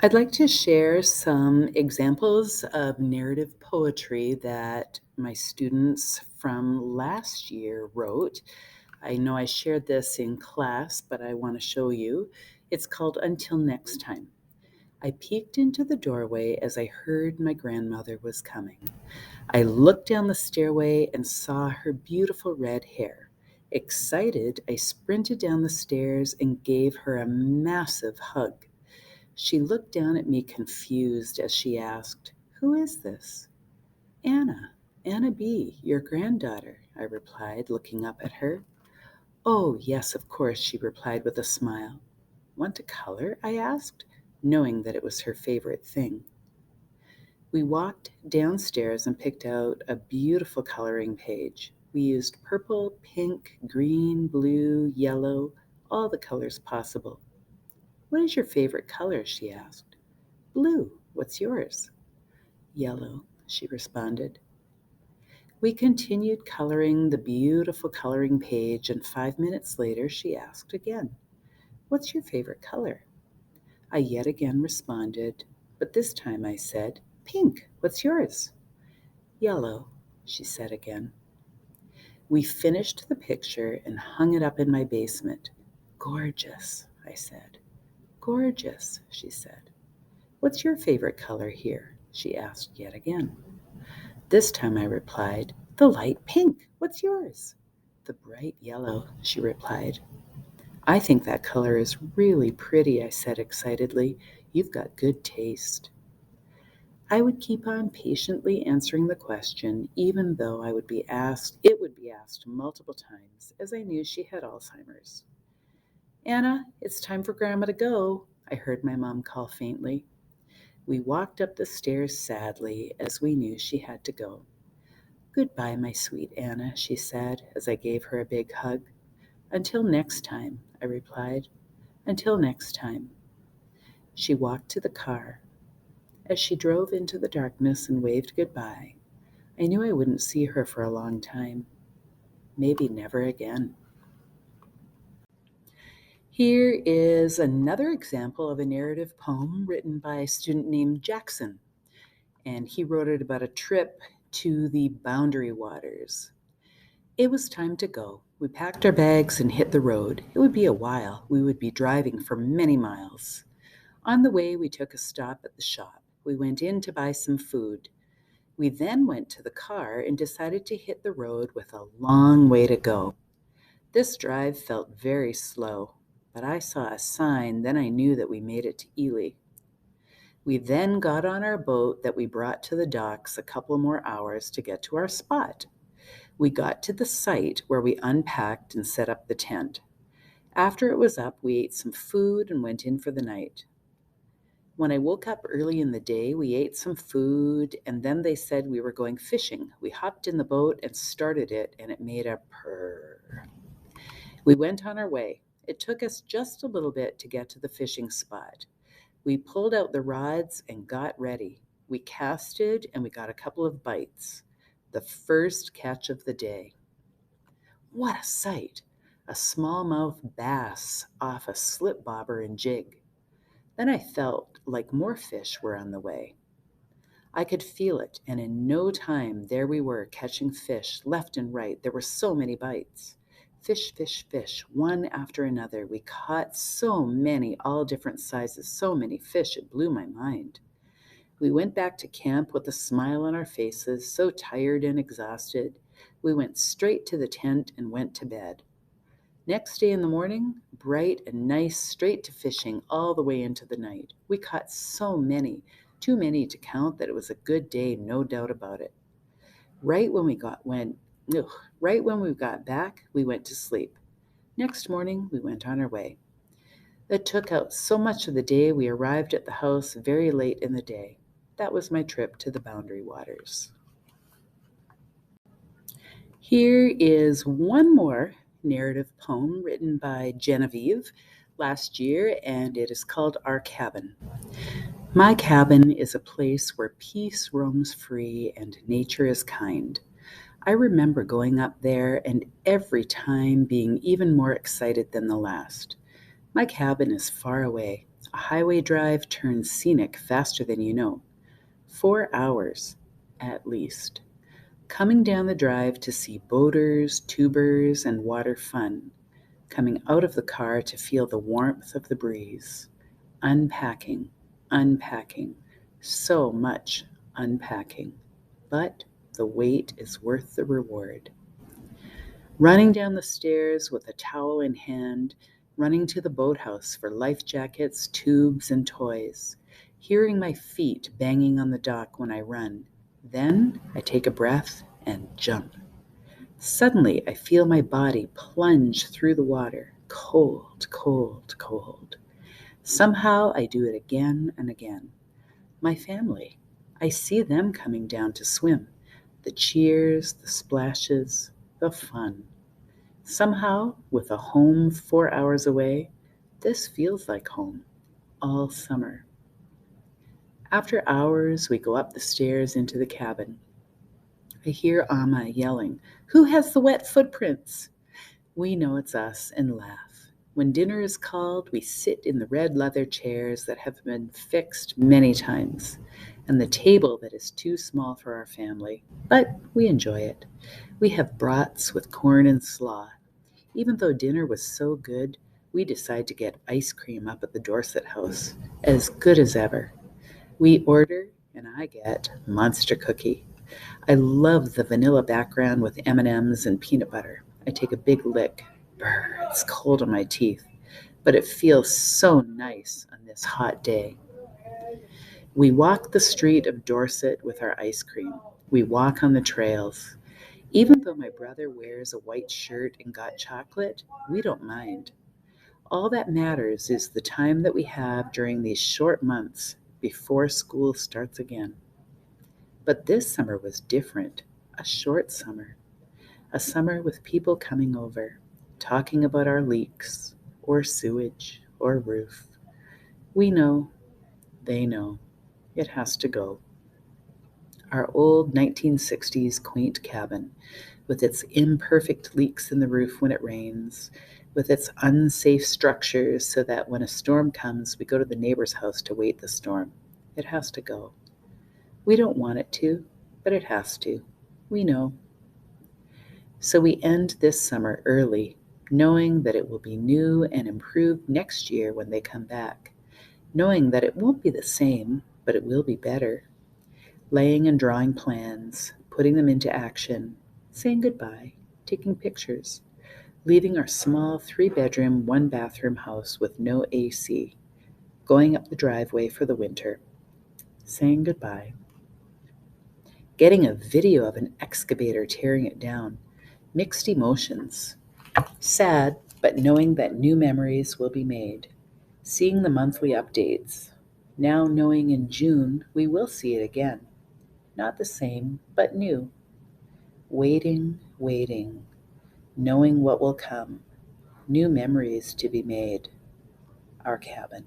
I'd like to share some examples of narrative poetry that my students from last year wrote. I know I shared this in class, but I want to show you. It's called Until Next Time. I peeked into the doorway as I heard my grandmother was coming. I looked down the stairway and saw her beautiful red hair. Excited, I sprinted down the stairs and gave her a massive hug. She looked down at me confused as she asked, "Who is this?" "Anna, Anna B., your granddaughter," I replied, looking up at her. "Oh, yes, of course," she replied with a smile. "Want to color?" I asked, knowing that it was her favorite thing. We walked downstairs and picked out a beautiful coloring page. We used purple, pink, green, blue, yellow, all the colors possible. "What is your favorite color?" she asked. "Blue. What's yours?" "Yellow," she responded. We continued coloring the beautiful coloring page, and 5 minutes later she asked again, "What's your favorite color?" I yet again responded, but this time I said, "Pink. What's yours?" "Yellow," she said again. We finished the picture and hung it up in my basement. "Gorgeous," I said. "Gorgeous," she said. "What's your favorite color here?" she asked yet again. This time I replied, "The light pink. What's yours?" "The bright yellow," she replied. "I think that color is really pretty," I said excitedly. "You've got good taste." I would keep on patiently answering the question, even though it would be asked multiple times, as I knew she had Alzheimer's. "Anna, it's time for Grandma to go," I heard my mom call faintly. We walked up the stairs sadly, as we knew she had to go. "Goodbye, my sweet Anna," she said, as I gave her a big hug. "Until next time," I replied. "Until next time." She walked to the car. As she drove into the darkness and waved goodbye, I knew I wouldn't see her for a long time. Maybe never again. Here is another example of a narrative poem written by a student named Jackson, and he wrote it about a trip to the Boundary Waters. It was time to go. We packed our bags and hit the road. It would be a while. We would be driving for many miles. On the way, we took a stop at the shop. We went in to buy some food. We then went to the car and decided to hit the road with a long way to go. This drive felt very slow, but I saw a sign, then I knew that we made it to Ely. We then got on our boat that we brought to the docks a couple more hours to get to our spot. We got to the site where we unpacked and set up the tent. After it was up, we ate some food and went in for the night. When I woke up early in the day, we ate some food, and then they said we were going fishing. We hopped in the boat and started it, and it made a purr. We went on our way. It took us just a little bit to get to the fishing spot. We pulled out the rods and got ready. We casted, and we got a couple of bites. The first catch of the day. What a sight! A smallmouth bass off a slip bobber and jig. Then I felt like more fish were on the way. I could feel it, and in no time there we were catching fish left and right. There were so many bites. Fish, fish, fish, one after another. We caught so many, all different sizes, so many fish, it blew my mind. We went back to camp with a smile on our faces, so tired and exhausted. We went straight to the tent and went to bed. Next day in the morning, bright and nice, straight to fishing all the way into the night. We caught so many, too many to count, that it was a good day, no doubt about it. Right when we got back, we went to sleep. Next morning, we went on our way. That took out so much of the day, we arrived at the house very late in the day. That was my trip to the Boundary Waters. Here is one more narrative poem written by Genevieve last year, and it is called Our Cabin. My cabin is a place where peace roams free and nature is kind. I remember going up there and every time being even more excited than the last. My cabin is far away. A highway drive turns scenic faster than you know. 4 hours, at least. Coming down the drive to see boaters, tubers, and water fun. Coming out of the car to feel the warmth of the breeze. Unpacking, unpacking, so much unpacking. But the wait is worth the reward. Running down the stairs with a towel in hand, running to the boathouse for life jackets, tubes, and toys, hearing my feet banging on the dock when I run. Then I take a breath and jump. Suddenly, I feel my body plunge through the water, cold, cold, cold. Somehow, I do it again and again. My family, I see them coming down to swim. The cheers, the splashes, the fun. Somehow, with a home 4 hours away, this feels like home all summer. After hours, we go up the stairs into the cabin. I hear Amma yelling, "Who has the wet footprints?" We know it's us and laugh. When dinner is called, we sit in the red leather chairs that have been fixed many times, and the table that is too small for our family, but we enjoy it. We have brats with corn and slaw. Even though dinner was so good, we decide to get ice cream up at the Dorset House, as good as ever. We order, and I get Monster Cookie. I love the vanilla background with M&Ms and peanut butter. I take a big lick. Brr, it's cold on my teeth, but it feels so nice on this hot day. We walk the street of Dorset with our ice cream. We walk on the trails. Even though my brother wears a white shirt and got chocolate, we don't mind. All that matters is the time that we have during these short months before school starts again. But this summer was different, a short summer. A summer with people coming over, talking about our leaks, or sewage, or roof. We know, they know, it has to go. Our old 1960s quaint cabin, with its imperfect leaks in the roof when it rains, with its unsafe structures so that when a storm comes, we go to the neighbor's house to wait the storm. It has to go. We don't want it to, but it has to. We know. So we end this summer early, knowing that it will be new and improved next year when they come back, knowing that it won't be the same, but it will be better. Laying and drawing plans, putting them into action, saying goodbye, taking pictures, leaving our small 3-bedroom, 1-bathroom house with no AC, going up the driveway for the winter, saying goodbye, getting a video of an excavator tearing it down, mixed emotions, sad, but knowing that new memories will be made, seeing the monthly updates, now knowing in June we will see it again, not the same, but new, waiting, waiting, knowing what will come, new memories to be made, our cabin.